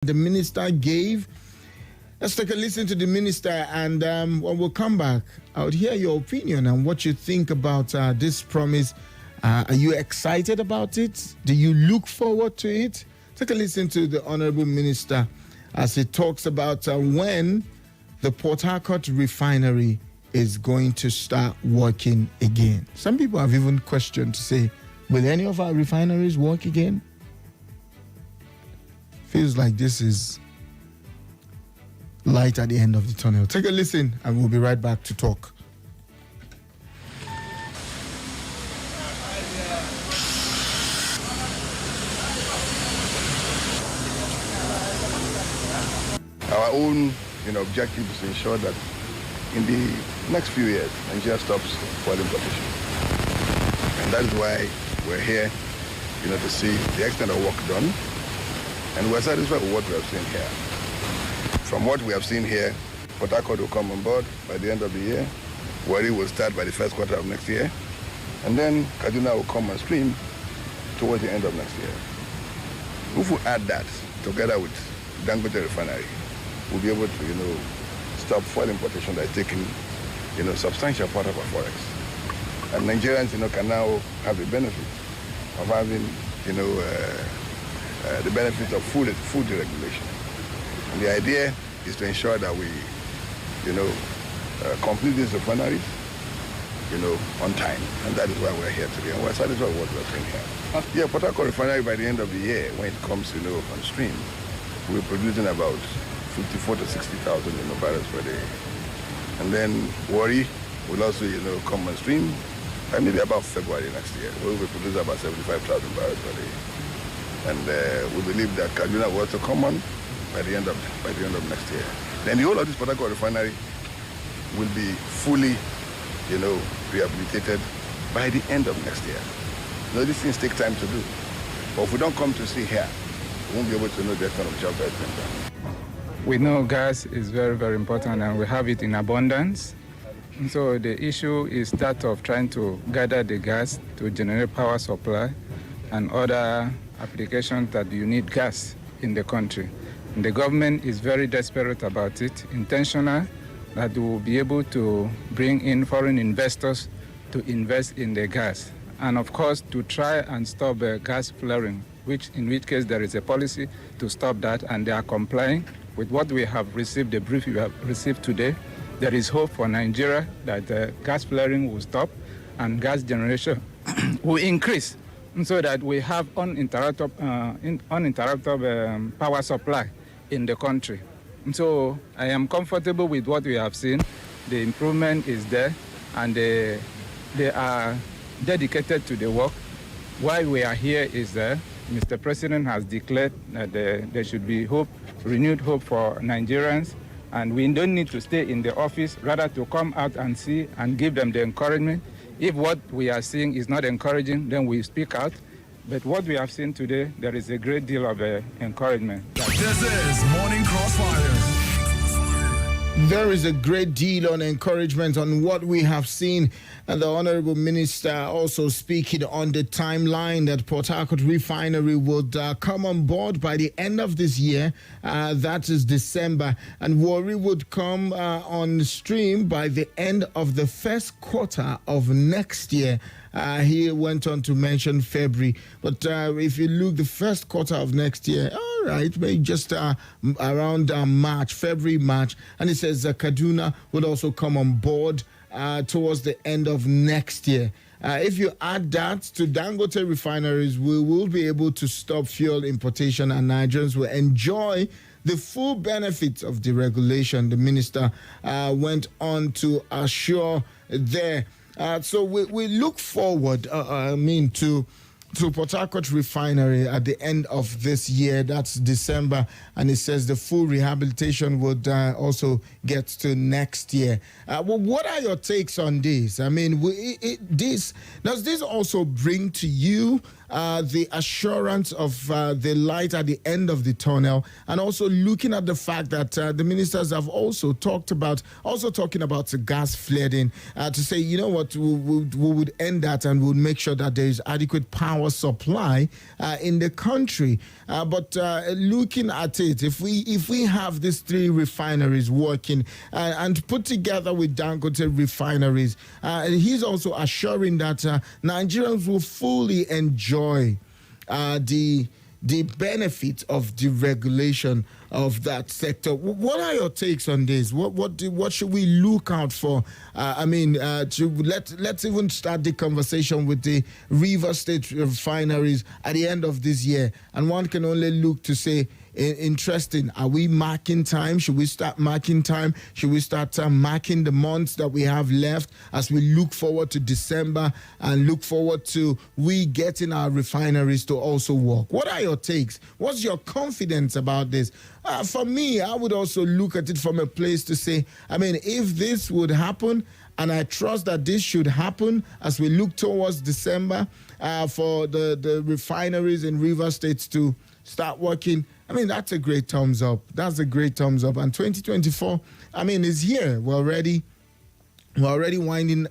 the minister gave. Let's take a listen to the minister, and when we'll come back, I would hear your opinion and what you think about this promise. Are you excited about it? Do you look forward to it? Take a listen to the Honorable Minister as he talks about when the Port Harcourt Refinery is going to start working again. Some people have even questioned to say, will any of our refineries work again? Feels like this is light at the end of the tunnel. Take a listen and we'll be right back to talk. Our own objective is to ensure that in the next few years, Nigeria stops fuel importation. And that is why we're here, to see the extent of work done. And we're satisfied with what we have seen here. From what we have seen here, Port Harcourt will come on board by the end of the year. Warri will start by the first quarter of next year. And then Kaduna will come on stream towards the end of next year. If we add that together with Dangote Refinery, we'll be able to, stop fuel importation that is taking, substantial part of our forex. And Nigerians, can now have the benefit of having, the benefits of food deregulation. And the idea is to ensure that we, complete these refineries, on time. And that is why we're here today. And we're satisfied with what we're doing here. Yeah, Port Harcourt Refinery by the end of the year, when it comes, on stream, we're producing about 54 to 60,000 barrels per day. And then Warri will also, come on stream by maybe about February next year. We will produce about 75,000 barrels per day. And we believe that Kaduna will also come on by the end of next year. Then the whole of this Port Harcourt Refinery will be fully, rehabilitated by the end of next year. These things take time to do. But if we don't come to see here, we won't be able to know the extent of job that's been done. We know gas is very, very important and we have it in abundance. And so the issue is that of trying to gather the gas to generate power supply and other applications that you need gas in the country. And the government is very desperate about it, intentional, that we will be able to bring in foreign investors to invest in the gas. And of course, to try and stop gas flaring, in which case there is a policy to stop that, and they are complying with what we have received, the brief we have received today. There is hope for Nigeria that gas flaring will stop and gas generation will increase, so that we have uninterrupted power supply in the country. And so I am comfortable with what we have seen. The improvement is there, and they are dedicated to the work. Why we are here is that Mr. President has declared that there should be hope, renewed hope for Nigerians, and we don't need to stay in the office, rather to come out and see and give them the encouragement. If what we are seeing is not encouraging, then we speak out. But what we have seen today, there is a great deal of encouragement. This is Morning Crossfire. There is a great deal on encouragement on what we have seen. And the Honorable Minister also speaking on the timeline that Port Harcourt Refinery would come on board by the end of this year. That is December. And Warri would come on stream by the end of the first quarter of next year. He went on to mention February. But if you look the first quarter of next year, all right, maybe just around March, February, March. And he says Kaduna would also come on board towards the end of next year. If you add that to Dangote refineries, we will be able to stop fuel importation and Nigerians will enjoy the full benefits of the regulation. The minister went on to assure there. So we look forward, to Port Harcourt Refinery at the end of this year. That's December. And it says the full rehabilitation would also get to next year. What are your takes on this? I mean, does this also bring to you the assurance of the light at the end of the tunnel, and also looking at the fact that the ministers have also talking about the gas flooding to say, you know what, we would end that and would make sure that there is adequate power supply in the country. But looking at it, if we have these 3 refineries working and put together with Dangote refineries, he's also assuring that Nigerians will fully enjoy the benefit of deregulation of that sector. What are your takes on this? What should we look out for? Let's even start the conversation with the River State refineries at the end of this year, and one can only look to say, interesting. Are we marking time? Should we start marking time? Should we start marking the months that we have left as we look forward to December and look forward to we getting our refineries to also work? What are your takes? What's your confidence about this? For me, I would also look at it from a place to say, if this would happen, and I trust that this should happen as we look towards December for the refineries in River States to start working, that's a great thumbs up. That's a great thumbs up. And 2024, is here. We're already winding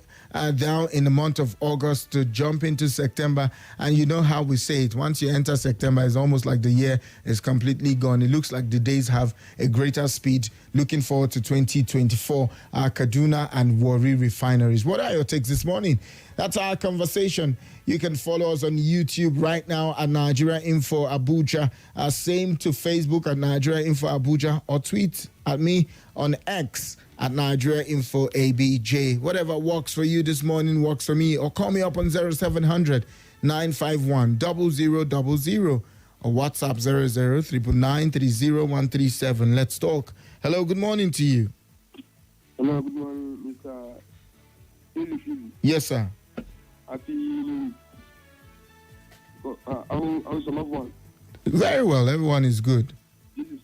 down in the month of August to jump into September. And you know how we say it. Once you enter September, it's almost like the year is completely gone. It looks like the days have a greater speed. Looking forward to 2024, Kaduna and Warri refineries. What are your takes this morning? That's our conversation. You can follow us on YouTube right now at Nigeria Info Abuja. Same to Facebook at Nigeria Info Abuja, or tweet at me on X at Nigeria Info ABJ. Whatever works for you this morning works for me. Or call me up on 0700 951 0000 or WhatsApp 0039930137. Let's talk. Hello, good morning to you. Hello, good morning, Mr. Effizy. Yes, sir. Happy. How's your loved one? Very well. Everyone is good. This is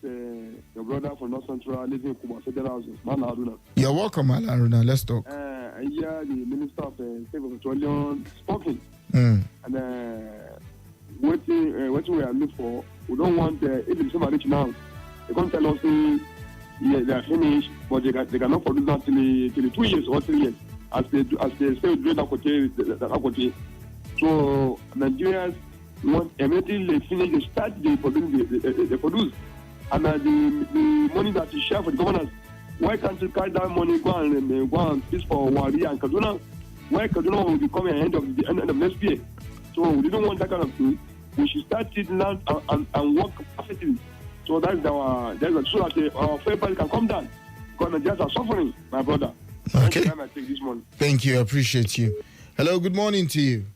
your brother from North Central living in Kuba, Federal Houses, Man Haruna. You're welcome, Haruna. Let's talk. I hear the Minister of State of Petroleum speaking. Mm. And what we are looking for, we don't want if somebody reach now, they can't tell us they are finished, but they cannot produce that till 2 years or 3 years. As they say, that so Nigerians want immediately they finish, they start they produce, and the money that you share for the governors. Why can't you carry that money go and fish for Warri and Kaduna? Why Kaduna will be coming at the end of next year? So we don't want that kind of thing. We should start it now and work perfectly. So that's so that our fair price can come down. Because Nigerians are suffering, my brother. Okay. Thank you. I appreciate you. Hello, good morning to you.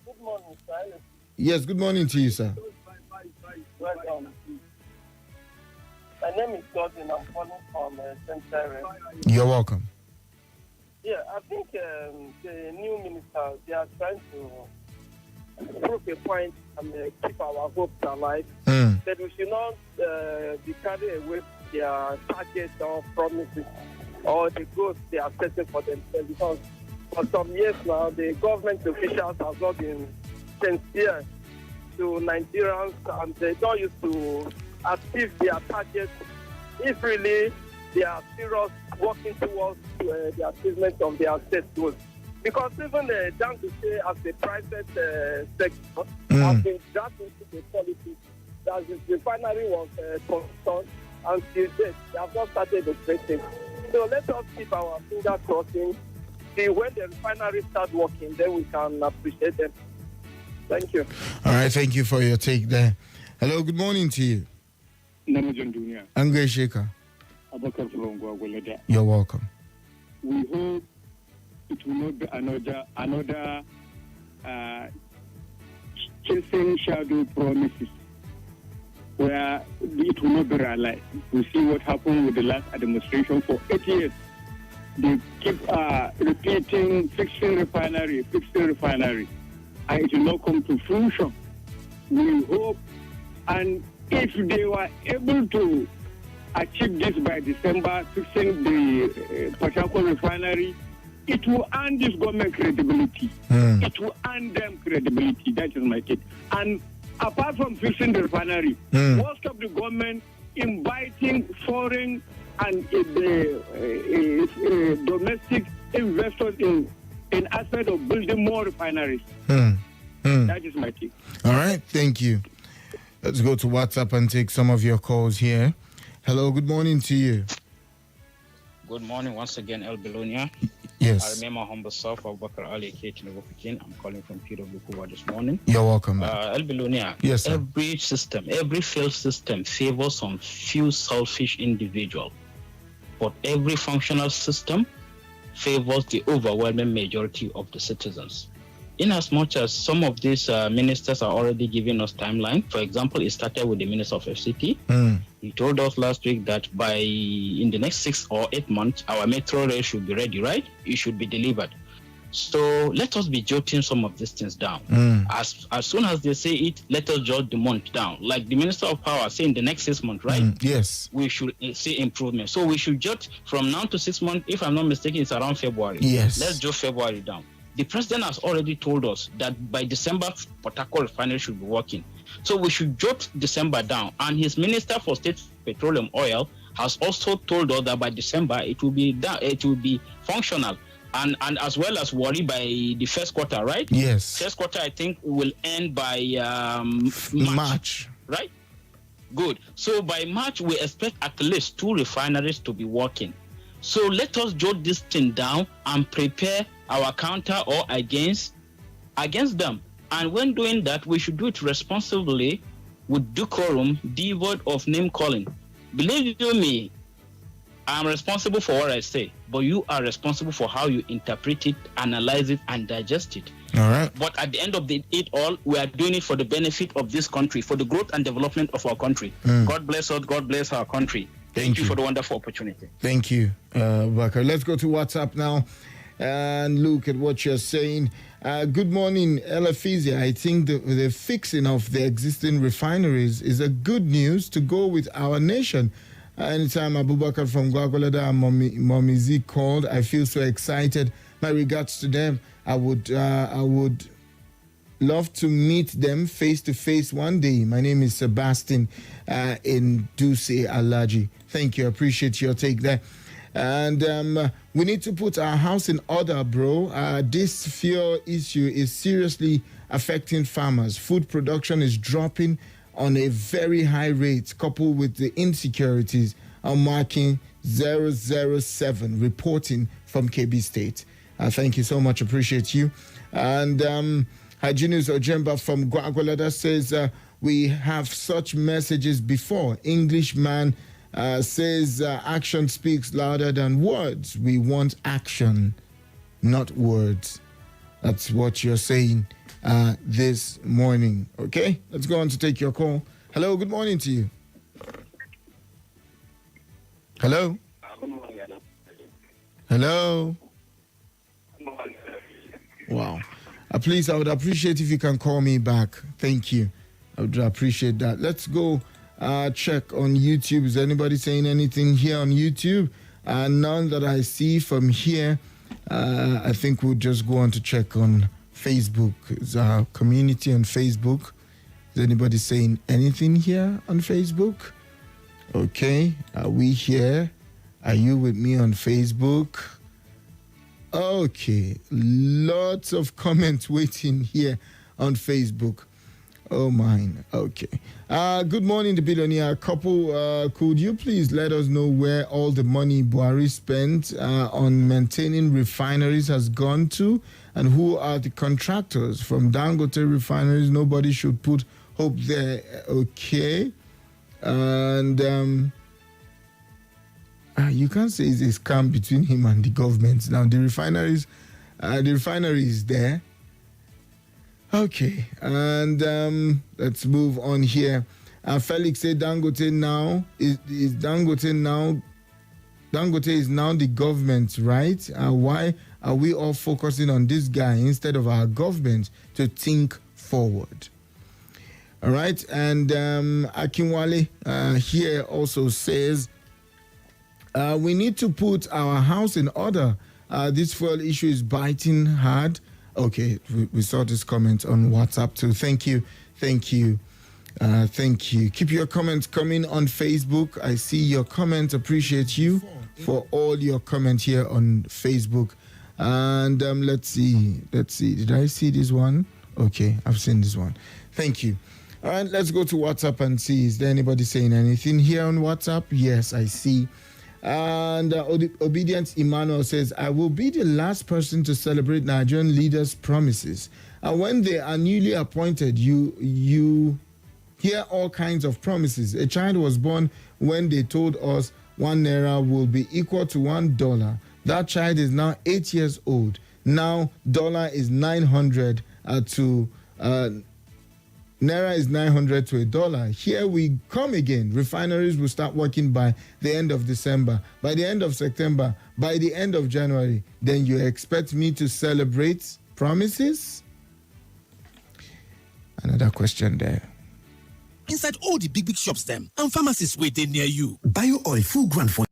Good morning, sir. Yes, good morning to you, sir. Welcome. My name is Gordon. I'm calling from Central. You're welcome. Yeah, I think the new minister, they are trying to prove a point and keep our hopes alive. That we should not be carried away with their targets or promises or the goals they are setting for themselves. Because for some years now, the government officials have not been sincere to Nigerians, and they don't used to achieve their targets if really they are serious working towards the achievement of their state goals. Because even Dangote as a private sector has been dragged into the politics that the refinery was concerned, and till date they have not started operating. So let us keep our fingers crossing. See, when the refinery start working, then we can appreciate them. Thank you. All right, thank you for your take there. Hello, good morning to you. Angre Shaker. You're welcome. We hope it will not be another chasing shadow promises where it will not be realized. We see what happened with the last administration for 8 years. They keep repeating fixing refinery, and it will not come to fruition. We hope, and if they were able to achieve this by December, fixing the Port Harcourt refinery it will earn this government credibility. It will earn them credibility. That is my take. And apart from fixing the refinery, most of the government inviting foreign and domestic investors in aspect of building more refineries. That is my take. All right, thank you. Let's go to WhatsApp and take some of your calls here. Hello, good morning to you. Good morning once again, El Belonia. Yes. I remain my humble self, Abubakar Ali K. I'm calling from PW Kuwa this morning. You're welcome. El Belonia, yes, sir. Every system, every failed system favors some few selfish individuals. But every functional system favors the overwhelming majority of the citizens. In as much as some of these ministers are already giving us timeline, for example, it started with the Minister of FCT. He told us last week that in the next 6 or 8 months, our metro rail should be ready, right? It should be delivered. So let us be jotting some of these things down. As soon as they say it, let us jot the month down. Like the Minister of Power saying the next 6 months, right? Yes. We should see improvement. So we should jot from now to 6 months. If I'm not mistaken, it's around February. Yes. Let's jot February down. The president has already told us that by December, Port Harcourt Refinery should be working. So we should jot December down. And his Minister for State Petroleum Oil has also told us that by December it will be done, it will be functional. And as well as worry by the first quarter, right? Yes. First quarter, I think, will end by March. Right? Good. So by March, we expect at least 2 refineries to be working. So let us jot this thing down and prepare our counter or against them. And when doing that, we should do it responsibly with decorum, devoid of name calling. Believe you me, I'm responsible for what I say, but you are responsible for how you interpret it, analyze it, and digest it. All right. But at the end of it all, we are doing it for the benefit of this country, for the growth and development of our country. God bless us. God bless our country. Thank you for the wonderful opportunity. Thank you, Bakar. Let's go to WhatsApp now and look at what you're saying. Good morning, Effizy. I think the fixing of the existing refineries is a good news to go with our nation. Anytime Abubakar from Gwagwalada and Mommy Z called, I feel so excited. My regards to them. I would love to meet them face to face one day. My name is Sebastian in Duse Alaji. Thank you. I appreciate your take there. And we need to put our house in order, bro. This fuel issue is seriously affecting farmers. Food production is dropping on a very high rate, coupled with the insecurities. I'm marking 007 reporting from KB State. Thank you so much. Appreciate you. And Hygienist Ojemba from Gwagwalada says, we have such messages before. Englishman says, action speaks louder than words. We want action, not words. That's what you're saying this morning. Okay, let's go on to take your call. Hello, good morning to you. Hello? Hello? Wow. Please, I would appreciate if you can call me back. Thank you. I would appreciate that. Let's go check on YouTube. Is anybody saying anything here on YouTube? None that I see from here. I think we'll just go on to check on Facebook. Is our community on Facebook? Is anybody saying anything here on Facebook? Okay. Are we here? Are you with me on Facebook? Okay. Lots of comments waiting here on Facebook. Oh, mine. Okay. Good morning, the billionaire couple. Could you please let us know where all the money Buhari spent on maintaining refineries has gone to, and who are the contractors from Dangote refineries? Nobody should put hope there. Okay. And you can't say it's a scam between him and the government. Now the refinery is there. Okay, and let's move on here. Felix said Dangote now is Dangote now. Dangote is now the government, right? Why are we all focusing on this guy instead of our government to think forward? All right, and Akinwale here also says we need to put our house in order. This fuel issue is biting hard. Okay, we saw this comment on WhatsApp too. Thank you. Thank you. Keep your comments coming on Facebook. I see your comments. Appreciate you for all your comments here on Facebook. And let's see. Did I see this one? Okay, I've seen this one. Thank you. All right, let's go to WhatsApp and see. Is there anybody saying anything here on WhatsApp? Yes, I see. And Obedient Emmanuel says, I will be the last person to celebrate Nigerian leaders' promises. And when they are newly appointed, you hear all kinds of promises. A child was born when they told us 1 naira will be equal to $1. That child is now 8 years old. Now dollar is 900 to naira is 900 to $1. Here we come again. Refineries will start working by the end of December, by the end of September, by the end of January. Then you expect me to celebrate promises? Another question there. Inside all the big shops them and pharmacies waiting near you. Bio oil full grand for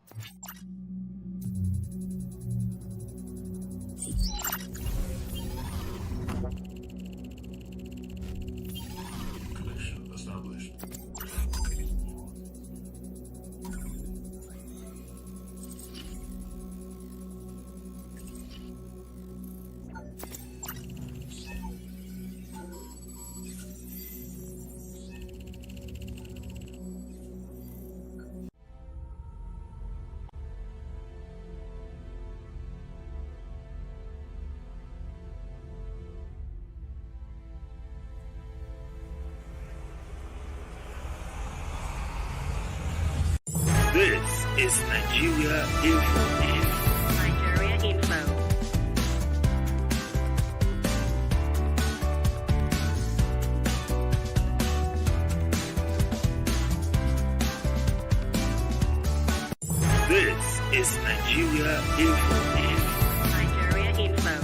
This is Nigeria Info. Nigeria Info. This is Nigeria Info. Nigeria Info.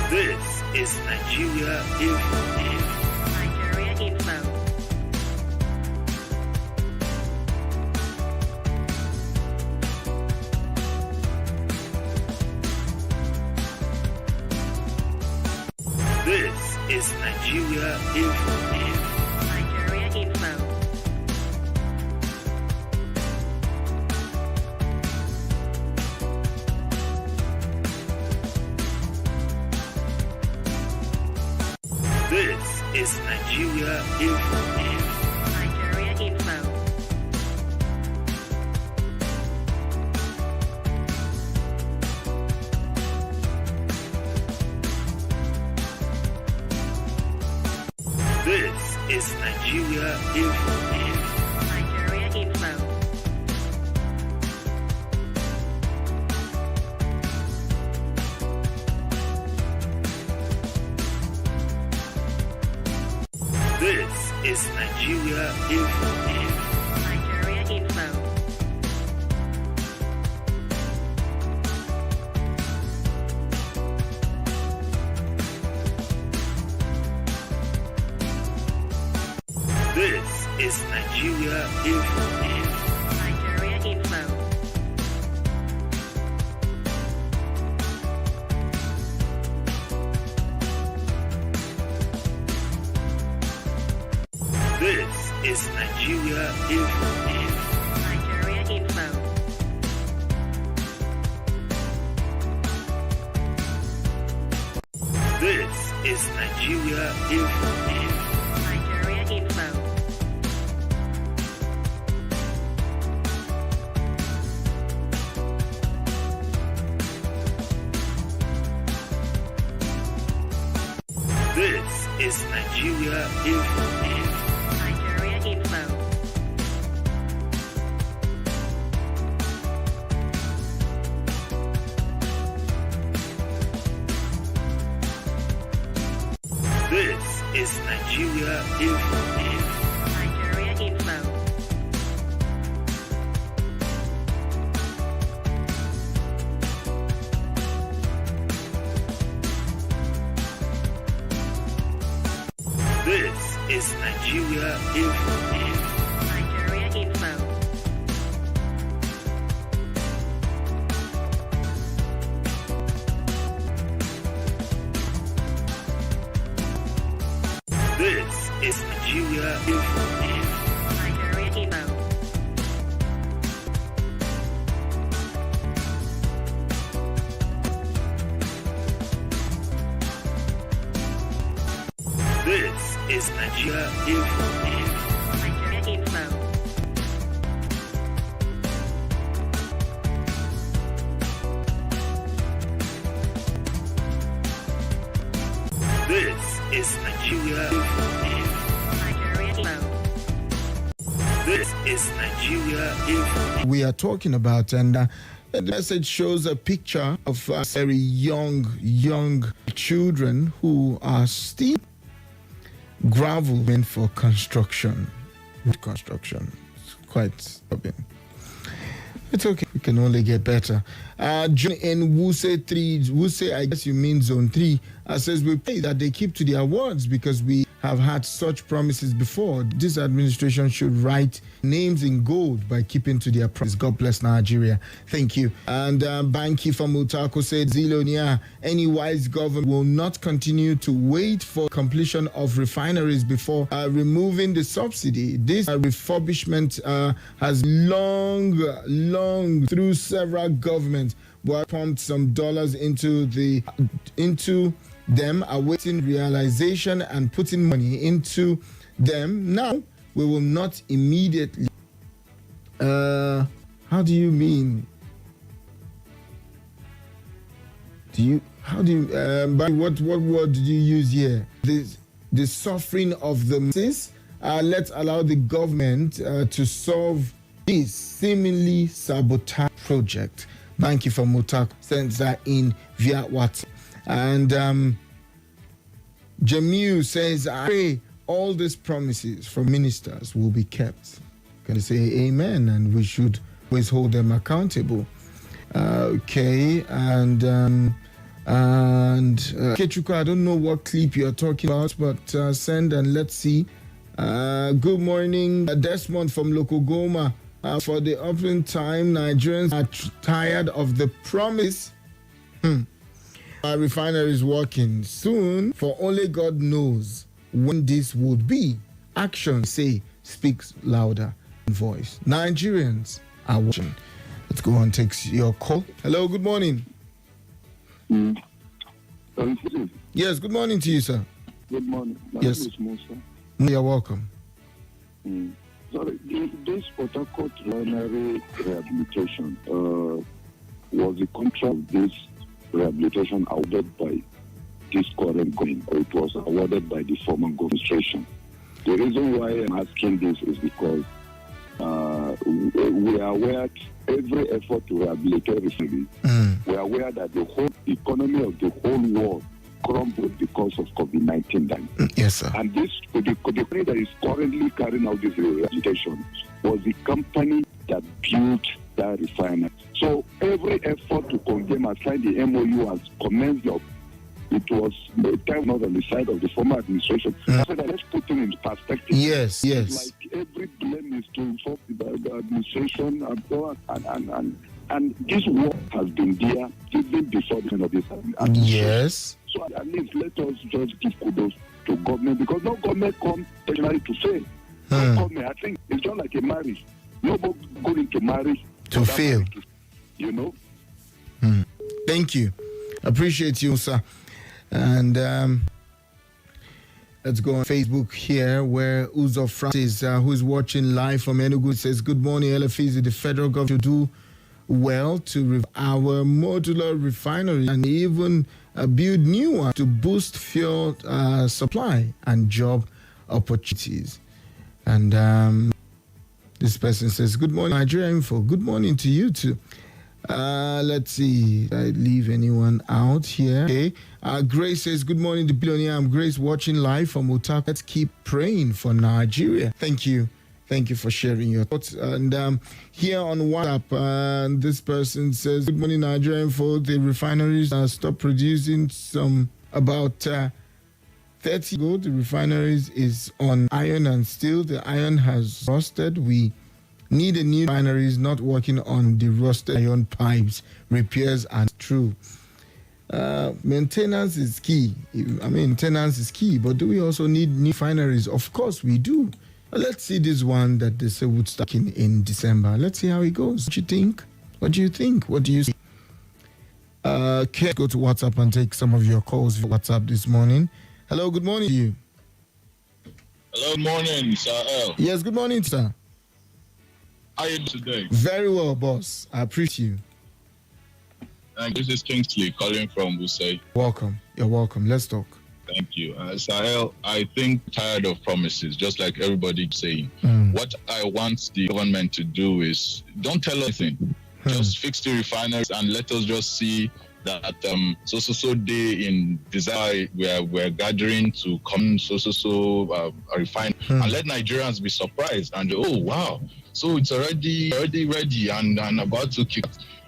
This is Nigeria Info. Nigeria Info. This is Nigeria Info. Nigeria Info. This is Nigeria Info. Nigeria Info. This is Nigeria Info. Nigeria Info. This is Nigeria Info. Nigeria Info. This is Nigeria Info. Nigeria Info. This is Nigeria Info. Nigeria Info. This is Nigeria Info. Nigeria Info. This is Nigeria Info. Nigeria Info. This is Nigeria Info. Nigeria Info. This is Nigeria Info. Nigeria Info. This is Nigeria Info. Nigeria Info. This is Nigeria Info. Nigeria Info. This is Nigeria Info. Nigeria Info. This is Nigeria Info. We are talking about, and the message shows a picture of very young children who are still gravel meant for construction. It's quite stubborn. It's okay. We can only get better. John in Wuse 3, Wuse, I guess you mean Zone 3, says we pray that they keep to their words because we have had such promises before. This administration should write names in gold by keeping to their promise. God bless Nigeria. Thank you. And Banki from Utako said, Zilonia, any wise government will not continue to wait for completion of refineries before removing the subsidy. This refurbishment has long through several governments were pumped some dollars into them, awaiting realization and putting money into them. Now we will not immediately. How do you mean? What word did you use here? The suffering of the masses. Let's allow the government to solve this seemingly sabotage project. Thank you for Mutak. Sends that in via WhatsApp. And Jamil says, I pray all these promises from ministers will be kept. Can I say amen? And we should always hold them accountable. Okay. And Kechuka, I don't know what clip you're talking about, but send and let's see. Good morning, Desmond from Lokogoma. For the opening time, Nigerians are tired of the promise. Our refinery is working soon, for only God knows when this would be. Action, say, speaks louder than voice. Nigerians are watching. Let's go and take your call. Hello, good morning. Yes, good morning to you, sir. Good morning. My Yes. name is Musa. You're welcome. Sorry, this Port Harcourt refinery rehabilitation was the contract of this rehabilitation awarded by this current government, or it was awarded by the former administration. The reason why I'm asking this is because we are aware every effort to rehabilitate refinery. We are aware that the whole economy of the whole world crumbled because of COVID-19. Yes, sir. And this, the company that is currently carrying out this rehabilitation was the company that built that refinery. So every effort to condemn and sign the MOU has commenced up. It was the time not on the side of the former administration. So that let's put it in perspective. Yes. Like every blame is to inform the administration and so on. And this work has been there even before the end of this administration. Yes. So at least let us just give kudos to government, because no government comes technically to fail. No government, I think it's just like a marriage. Nobody going into marriage To fail. You know? Thank you. Appreciate you, sir. And let's go on Facebook here, where Uzo Francis, who is watching live from Enugu, says, good morning, Effizy. The federal government should do well to our modular refinery and even build new ones to boost fuel supply and job opportunities. And this person says, good morning, Nigeria Info. Good morning to you too. Let's see. Did I leave anyone out here? Okay. Grace says, good morning, the billionaire. I'm Grace, watching live from Otaku. Let's keep praying for Nigeria. Thank you. Thank you for sharing your thoughts. And here on WhatsApp, this person says, good morning, Nigeria Info. The refineries stop producing some about 30 ago, the refineries is on iron and steel. The iron has rusted. We need a new refineries not working on the rusted iron pipes. Repairs are true. Maintenance is key. Maintenance is key. But do we also need new refineries? Of course we do. Let's see this one that they say would start in December. Let's see how it goes. What do you think? What do you think? What do you see? Can go to WhatsApp and take some of your calls for WhatsApp this morning. Hello, good morning to you. Hello, good morning, Sir L. Yes, good morning, sir. How are you today? Very well, boss. I appreciate you. This is Kingsley calling from Wusai. Welcome. You're welcome. Let's talk. Thank you. Sir L, I think tired of promises, just like everybody saying. What I want the government to do is don't tell us anything. Just fix the refineries and let us just see that so day in December we're gathering to come refine and let Nigerians be surprised and oh wow, so it's already ready and about to kick.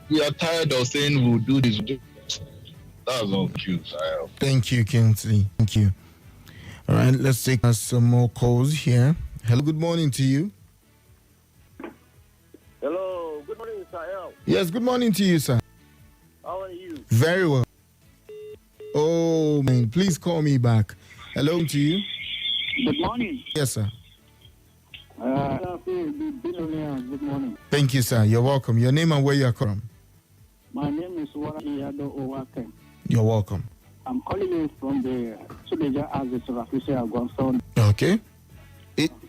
We are tired of saying we'll do this. That's all cute. Thank you, Kingsley. Thank you. All right, let's take some more calls here. Hello, good morning to you. Hello, good morning, Mr. L. Yes, good morning to you, sir. How are you? Very well. Oh, man, please call me back. Hello to you. Good morning. Yes, sir. Good morning. Thank you, sir. You're welcome. Your name and where you're from? My name is Warayado Owake. You're welcome. I'm calling you from the Suleja as the Surafisi Agonson. Okay.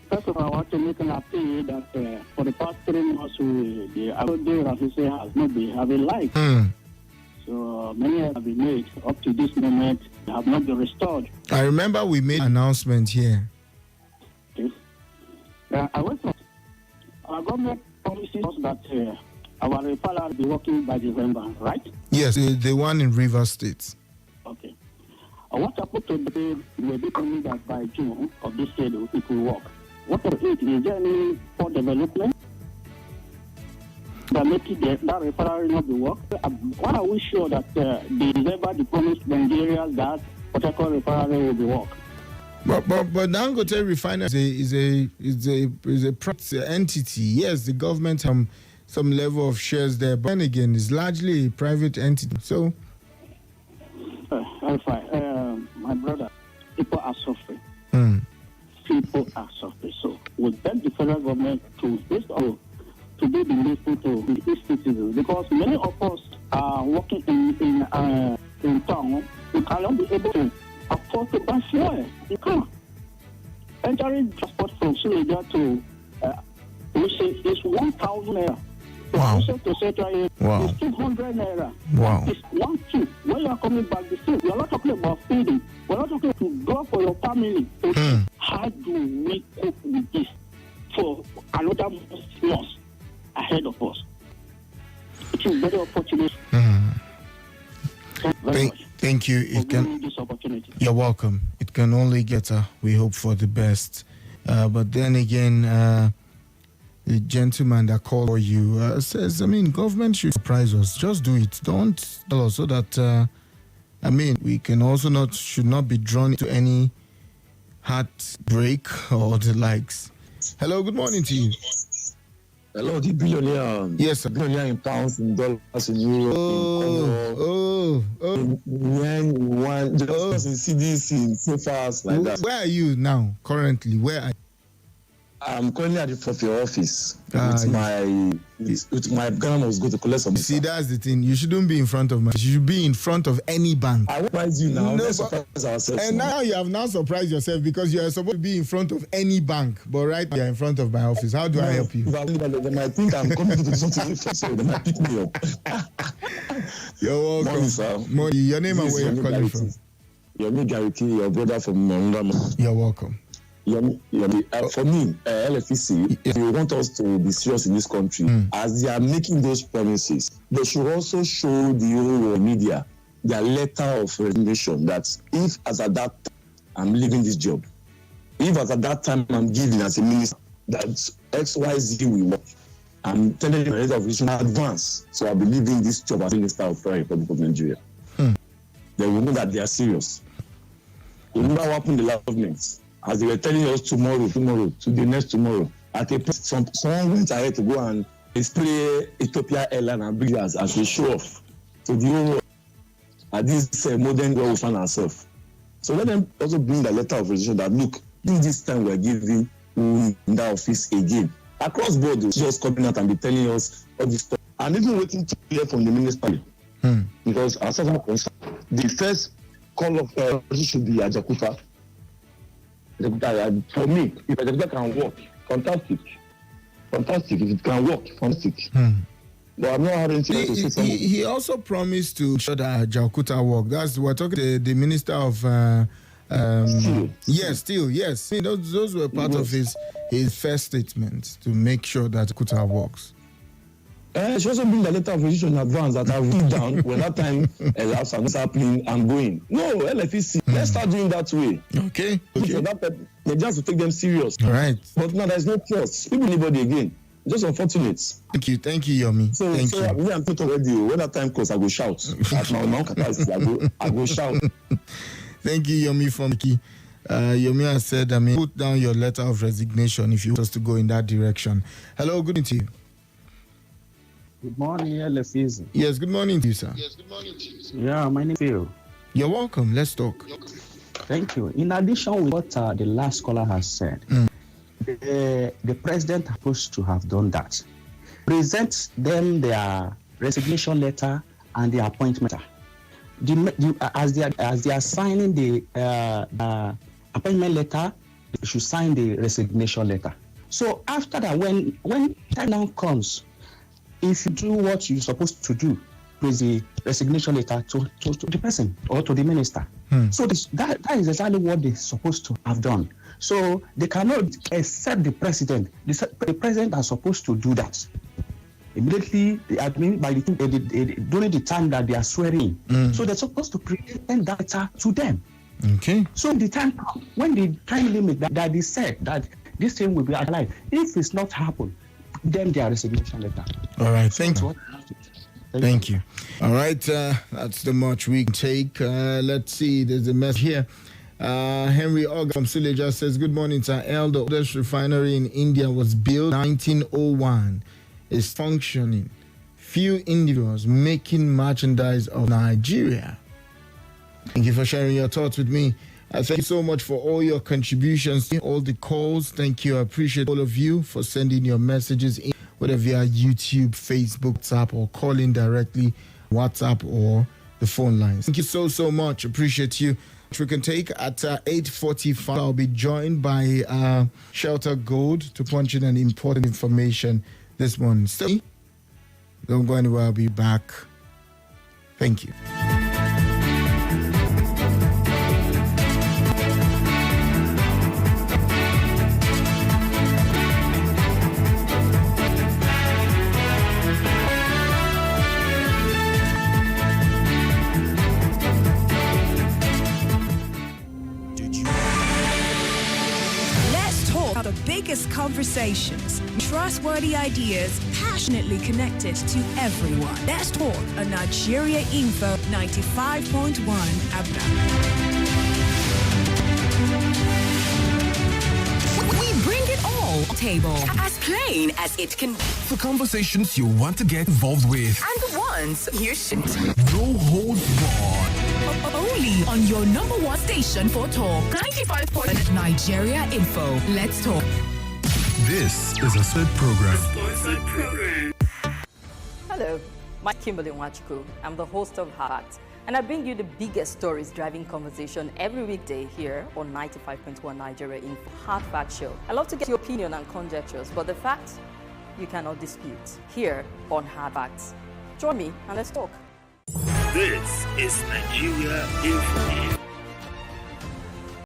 First of all, I want to make an appeal that for the past 3 months, the Abuja Rafisi has not been having light. So many have been made up to this moment, have not been restored. I remember we made an announcement here. Okay. I went from our government promises us that our refinery will be working by December, right? Yes, the one in River State. Okay. What happened to the day will be coming that by June of this year it will work. What of it? Is there any for development that make that refinery not be work? Why are we sure that the December the promised Nigerians that particular refinery will be work? But Dangote Refinery is a private entity. Yes, the government has some level of shares there, but then again, it's largely a private entity. So, my brother, people are suffering. People are suffering. So, we beg the federal government to do the needful to the citizens, because many of us are working in town. We cannot be able to afford to buy fuel. You can't. Entering transport from Suleja to is 1,000 naira. Wow. To Central Wow. It's 200 naira. Wow. It's 1, 2. When you are coming back the same, we are not talking about feeding. We are not talking to go for your family. How do we cope with this for another month ahead of us? It is very unfortunate. Thank you. It can. This opportunity. You're welcome. It can only get better. We hope for the best. But then again, the gentleman that called for you says, government should surprise us. Just do it. Don't tell us so that, we can also should not be drawn into any heartbreak or the likes. Hello, good morning to you. Hello, the billionaire. Yes, sir. Billionaire in pounds, in dollars, in euros, in yen, just in CDC, in so fast like that. Where are you now, currently? Where are you? I'm currently at the front of your office with my Ghana must go to collect some. See, that's the thing. You shouldn't be in front of my. You should be in front of any bank. I will surprise you now. Let's surprise ourselves. And now you have now surprised yourself because you are supposed to be in front of any bank, but right now you are in front of my office. How do I help you? They might think I'm coming to do something so they might pick me up. You're welcome. Morning, sir. Morning. Your name and where you're calling from? Your brother from Mongama. You're welcome. For me, LFEC, if you want us to be serious in this country, as they are making those promises, they should also show the whole media their letter of resignation that if as at that time I'm leaving this job, if as at that time I'm giving as a minister that XYZ will work, I'm telling you a letter of resignation in advance, so I'll be leaving this job as Minister of Federal Republic of Nigeria. They will know that they are serious. Remember what happened in the last government? As they were telling us tomorrow, to the next tomorrow. At a point, someone went ahead to go and display Ethiopia airline and bring us as a show off to the whole world. At this modern world we find ourselves. So let them also bring the letter of resignation that look, this time we are giving in that office again. Across board, just coming out and be telling us all this stuff. And even waiting to hear from the municipality. Because as far as I'm concerned, the first call of should be Ajakuta. For me, if Ajakuta can work, fantastic. If it can work, fantastic. But I'm not having anything to say. He also promised to show that Ajakuta work. We're talking to the minister of Steel. Yes. Those were part of his first statement to make sure that Ajakuta works. She also bring the letter of resignation in advance that I read down when that time elapsed and what's happening and going. No, LFEC, let's start doing that way. Okay. For that, they just to take them serious. All right. But now there's no trust. People anybody again. Just unfortunate. Thank you, Yomi. So me and Peter Radio, when that time comes, I go shout. At my mouth capacity, I go shout. Thank you, Yomi from Key. Yomi has said, put down your letter of resignation if you want us to go in that direction. Hello, good evening to you. Good morning, Effizy. Yes, good morning to you, sir. Yeah, my name is Phil. You're welcome. Let's talk. Thank you. In addition with what the last caller has said, the president is supposed to have done that. Present them their resignation letter and the appointment letter. As they are signing the appointment letter, they should sign the resignation letter. So after that, when time now comes, if you do what you're supposed to do, with the resignation letter to the person or to the minister. So that is exactly what they're supposed to have done. So they cannot accept the president. The president are supposed to do that. Immediately, during the time that they are swearing. So they're supposed to present that letter to them. Okay. So the time, when the time limit that they said that this thing will be alive, if it's not happened, then their resignation letter. All right, thank you. Thank you. All right, that's the much we can take. Let's see, there's a message here. Henry Ogg from Suleja says, good morning, sir. The oldest refinery in India was built in 1901. It's functioning. Few individuals making merchandise of Nigeria. Thank you for sharing your thoughts with me. Thank you so much for all your contributions, all the calls. Thank you. I appreciate all of you for sending your messages in, whether via YouTube, Facebook, WhatsApp, or calling directly, WhatsApp or the phone lines. Thank you so much. Appreciate you. We can take at 8:45. I'll be joined by Shelter Gold to punch in an important information this morning. Still, don't go anywhere. I'll be back. Thank you. Biggest conversations, trustworthy ideas, passionately connected to everyone. Let's talk on Nigeria Info 95.1 Abuja. We bring it all to the table, as plain as it can be. For conversations you want to get involved with, and the ones you shouldn't. No holds barred. Only on your number one station for talk. 95.1 Nigeria Info. Let's talk. This is a SID program. Hello, I'm Kimberly Nwachukwu. I'm the host of Hard Facts, and I bring you the biggest stories driving conversation every weekday here on 95.1 Nigeria Info Hard Fact Show. I love to get your opinion and conjectures, but the facts you cannot dispute here on Hard Facts. Join me and let's talk. This is Nigeria Info.